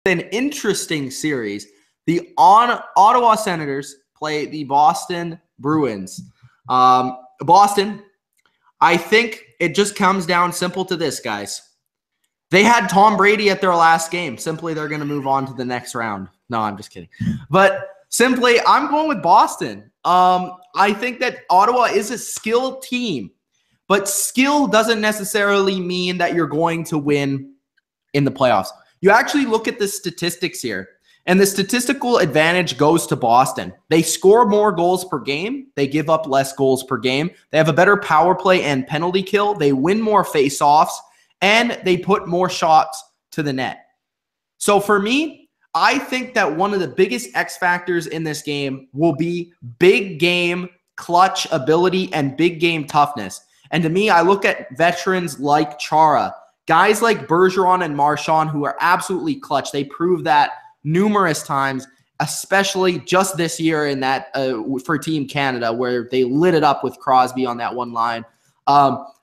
an interesting series. The Ottawa Senators play the Boston Bruins. Boston, I think it just comes down simple to this, guys. They had Tom Brady at their last game. Simply, they're going to move on to the next round. No, I'm just kidding. But simply, I'm going with Boston. I think that Ottawa is a skilled team, but skill doesn't necessarily mean that you're going to win in the playoffs. You actually look at the statistics here, and the statistical advantage goes to Boston. They score more goals per game. They give up less goals per game. They have a better power play and penalty kill. They win more face-offs, and they put more shots to the net. So for me, I think that one of the biggest X factors in this game will be big game clutch ability and big game toughness. And to me, I look at veterans like Chara, guys like Bergeron and Marchand who are absolutely clutch. They prove that numerous times, especially just this year in that for Team Canada where they lit it up with Crosby on that one line.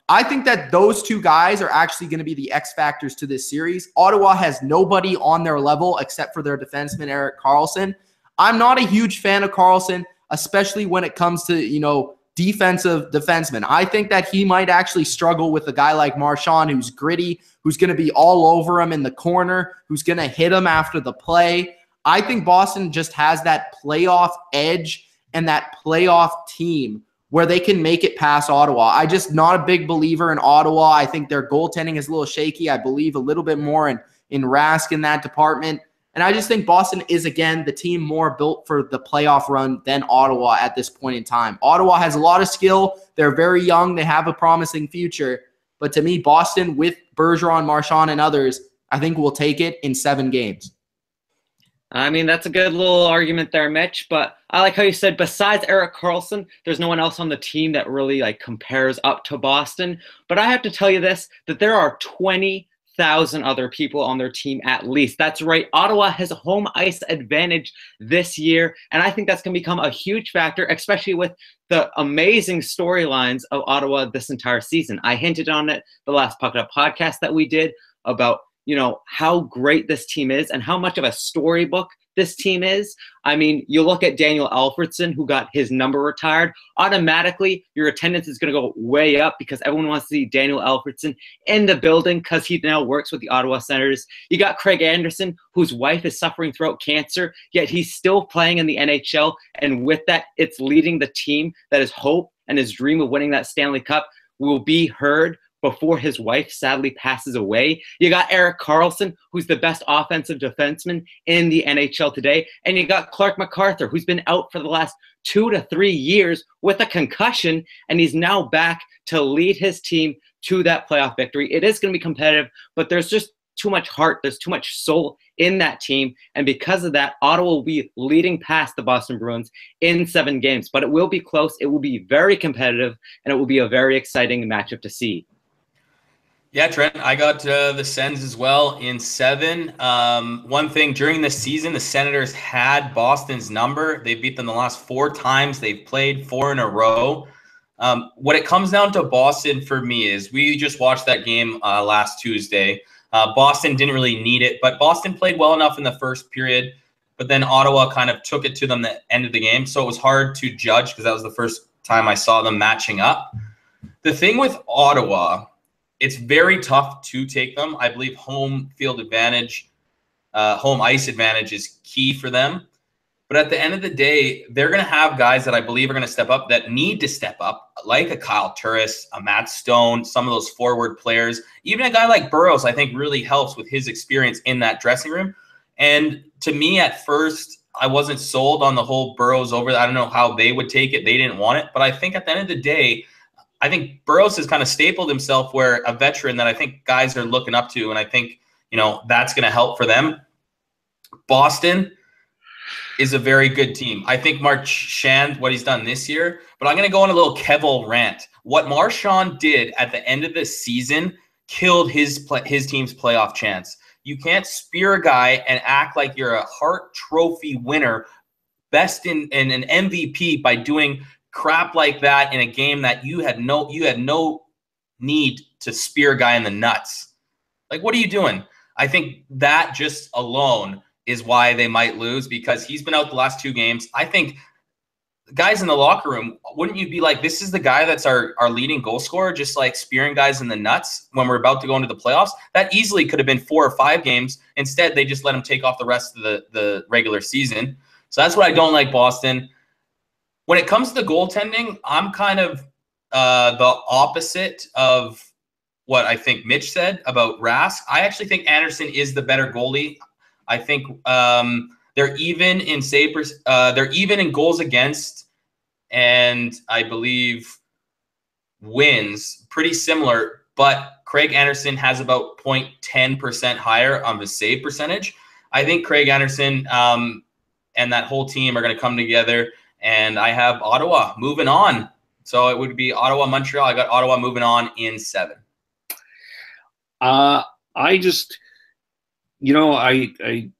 I think that those two guys are actually going to be the X factors to this series. Ottawa has nobody on their level except for their defenseman, Erik Karlsson. I'm not a huge fan of Karlsson, especially when it comes to, defensive defensemen. I think that he might actually struggle with a guy like Marchand who's gritty, who's going to be all over him in the corner, who's going to hit him after the play. I think Boston just has that playoff edge and that playoff team where they can make it past Ottawa. I'm just not a big believer in Ottawa. I think their goaltending is a little shaky. I believe a little bit more in Rask in that department. And I just think Boston is, again, the team more built for the playoff run than Ottawa at this point in time. Ottawa has a lot of skill. They're very young. They have a promising future. But to me, Boston with Bergeron, Marchand, and others, I think will take it in 7 games. I mean, that's a good little argument there, Mitch. But I like how you said, besides Erik Karlsson, there's no one else on the team that really compares up to Boston. But I have to tell you this, that there are 20,000 other people on their team at least. That's right. Ottawa has a home ice advantage this year. And I think that's going to become a huge factor, especially with the amazing storylines of Ottawa this entire season. I hinted on it the last Puck It Up podcast that we did about how great this team is and how much of a storybook this team is. I mean, you look at Daniel Alfredsson, who got his number retired. Automatically, your attendance is going to go way up because everyone wants to see Daniel Alfredsson in the building because he now works with the Ottawa Senators. You got Craig Anderson, whose wife is suffering throat cancer, yet he's still playing in the NHL. And with that, it's leading the team that his hope and his dream of winning that Stanley Cup will be heard before his wife sadly passes away. You got Erik Karlsson, who's the best offensive defenseman in the NHL today. And you got Clark MacArthur, who's been out for the last 2 to 3 years with a concussion, and he's now back to lead his team to that playoff victory. It is going to be competitive, but there's just too much heart. There's too much soul in that team. And because of that, Ottawa will be leading past the Boston Bruins in 7 games. But it will be close. It will be very competitive, and it will be a very exciting matchup to see. Yeah, Trent, I got the Sens as well in 7. One thing, during this season, the Senators had Boston's number. They beat them the last 4 times. They've played 4 in a row. What it comes down to Boston for me is we just watched that game last Tuesday. Boston didn't really need it, but Boston played well enough in the first period, but then Ottawa kind of took it to them at the end of the game. So it was hard to judge because that was the first time I saw them matching up. The thing with Ottawa, it's very tough to take them. I believe home field advantage, home ice advantage is key for them. But at the end of the day, they're going to have guys that I believe are going to step up that need to step up, like a Kyle Turris, a Matt Stone, some of those forward players. Even a guy like Burrows, I think, really helps with his experience in that dressing room. And to me, at first, I wasn't sold on the whole Burrows over. I don't know how they would take it. They didn't want it. But I think at the end of the day, I think Burrows has kind of stapled himself where a veteran that I think guys are looking up to, and I think, that's going to help for them. Boston is a very good team. I think Marchand, what he's done this year, but I'm going to go on a little Kevil rant. What Marchand did at the end of the season killed his team's playoff chance. You can't spear a guy and act like you're a Hart Trophy winner, best in an MVP by doing crap like that in a game that you had no need to spear a guy in the nuts. Like, what are you doing? I think that just alone is why they might lose, because he's been out the last 2 games. I think guys in the locker room, wouldn't you be like, this is the guy that's our leading goal scorer, just like spearing guys in the nuts when we're about to go into the playoffs? That easily could have been 4 or 5 games. Instead, they just let him take off the rest of the regular season. So that's what I don't like Boston. When it comes to the goaltending, I'm kind of the opposite of what I think Mitch said about Rask. I actually think Anderson is the better goalie. I think they're even in they're even in goals against, and I believe wins, pretty similar. But Craig Anderson has about 0.10% higher on the save percentage. I think Craig Anderson and that whole team are going to come together, and I have Ottawa moving on. So it would be Ottawa, Montreal. I got Ottawa moving on in 7. I just, I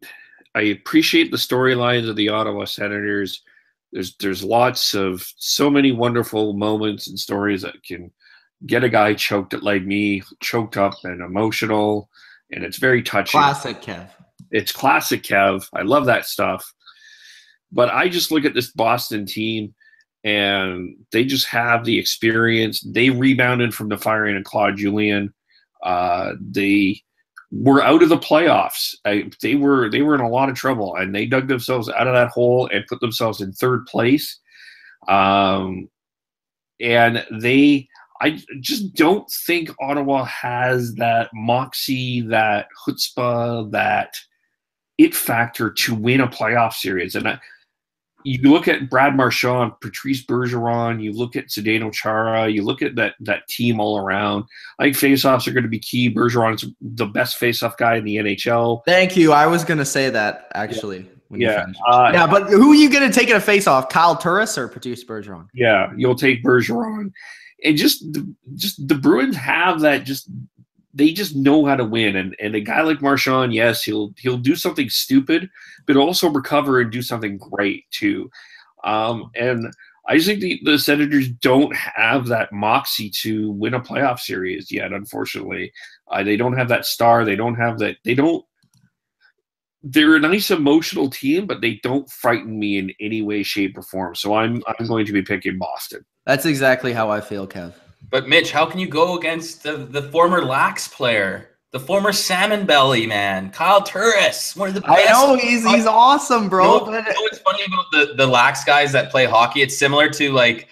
appreciate the storylines of the Ottawa Senators. There's lots of so many wonderful moments and stories that can get a guy choked up and emotional, and it's very touching. Classic Kev. It's classic Kev. I love that stuff. But I just look at this Boston team, and they just have the experience. They rebounded from the firing of Claude Julien. They were out of the playoffs. They were in a lot of trouble, and they dug themselves out of that hole and put themselves in 3rd place. And I just don't think Ottawa has that moxie, that chutzpah, that it factor to win a playoff series. And you look at Brad Marchand, Patrice Bergeron, you look at Zdeno Chara, you look at that team all around. I think faceoffs are going to be key. Bergeron's the best faceoff guy in the NHL. Thank you. I was going to say that, actually. Yeah. Yeah, but who are you going to take in a faceoff? Kyle Turris or Patrice Bergeron? Yeah, you'll take Bergeron. And just the Bruins have that, they just know how to win. And a guy like Marchand, yes, he'll do something stupid, but also recover and do something great too. And I just think the Senators don't have that moxie to win a playoff series yet, unfortunately. They don't have that star. They don't have that. They're a nice emotional team, but they don't frighten me in any way, shape, or form. So I'm going to be picking Boston. That's exactly how I feel, Kev. But Mitch, how can you go against the former Lax player, the former Salmon Belly man, Kyle Turris, one of the best? I know he's awesome, bro. You know what's funny about the Lax guys that play hockey? It's similar to like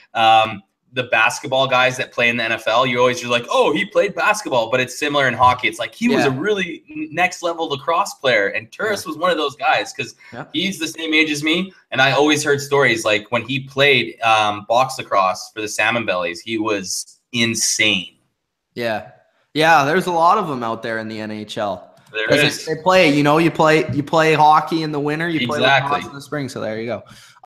the basketball guys that play in the NFL. You always just like, oh, he played basketball, but it's similar in hockey. It's like he was a really next level lacrosse player, and Turris was one of those guys because he's the same age as me. And I always heard stories like when he played box lacrosse for the Salmon Bellies, he was insane. Yeah, there's a lot of them out there in the NHL. There is. They play, you play hockey in the winter, you play lacrosse in the spring. So there you go.